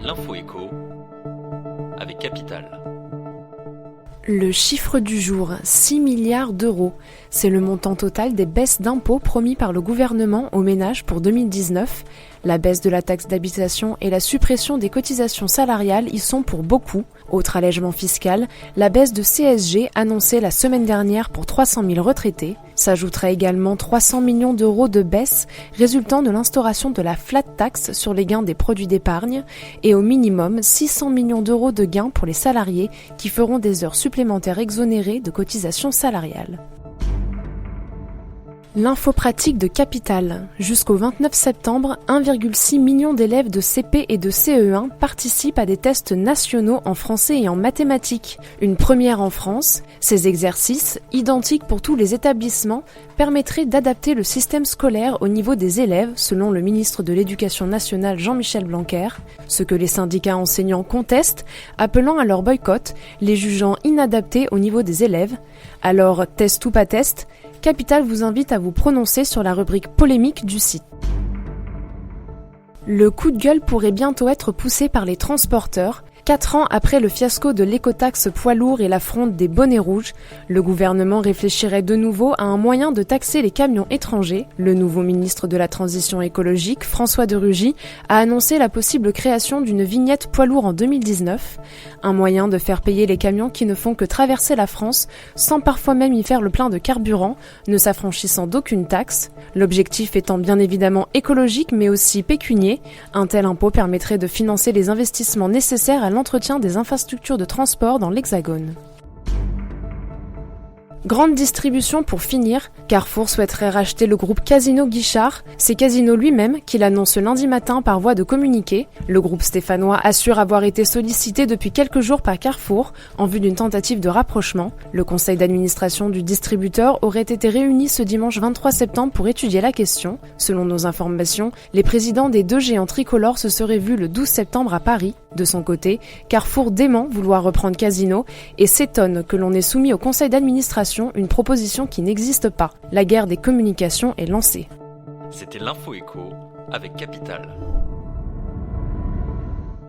L'info écho avec Capital. Le chiffre du jour, 6 milliards d'euros. C'est le montant total des baisses d'impôts promis par le gouvernement aux ménages pour 2019. La baisse de la taxe d'habitation et la suppression des cotisations salariales y sont pour beaucoup. Autre allègement fiscal, la baisse de CSG annoncée la semaine dernière pour 300 000 retraités. S'ajouteraient également 300 millions d'euros de baisse résultant de l'instauration de la flat tax sur les gains des produits d'épargne et au minimum 600 millions d'euros de gains pour les salariés qui feront des heures supplémentaires exonérées de cotisations salariales. L'info pratique de Capital. Jusqu'au 29 septembre, 1,6 million d'élèves de CP et de CE1 participent à des tests nationaux en français et en mathématiques. Une première en France, ces exercices, identiques pour tous les établissements, permettraient d'adapter le système scolaire au niveau des élèves, selon le ministre de l'Éducation nationale Jean-Michel Blanquer, ce que les syndicats enseignants contestent, appelant à leur boycott, les jugeant inadaptés au niveau des élèves. Alors, test ou pas test, Capital vous invite à vous prononcer sur la rubrique polémique du site. Le coup de gueule pourrait bientôt être poussé par les transporteurs. 4 ans après le fiasco de l'écotaxe poids lourds et la fronde des bonnets rouges, le gouvernement réfléchirait de nouveau à un moyen de taxer les camions étrangers. Le nouveau ministre de la Transition écologique, François de Rugy, a annoncé la possible création d'une vignette poids lourd en 2019, un moyen de faire payer les camions qui ne font que traverser la France sans parfois même y faire le plein de carburant, ne s'affranchissant d'aucune taxe. L'objectif étant bien évidemment écologique mais aussi pécunier, un tel impôt permettrait de financer les investissements nécessaires à l'entretien des infrastructures de transport dans l'Hexagone. Grande distribution pour finir, Carrefour souhaiterait racheter le groupe Casino Guichard. C'est Casino lui-même qui l'annonce lundi matin par voie de communiqué. Le groupe stéphanois assure avoir été sollicité depuis quelques jours par Carrefour en vue d'une tentative de rapprochement. Le conseil d'administration du distributeur aurait été réuni ce dimanche 23 septembre pour étudier la question. Selon nos informations, les présidents des deux géants tricolores se seraient vus le 12 septembre à Paris. De son côté, Carrefour dément vouloir reprendre Casino et s'étonne que l'on ait soumis au conseil d'administration une proposition qui n'existe pas. La guerre des communications est lancée. C'était l'Info écho avec Capital.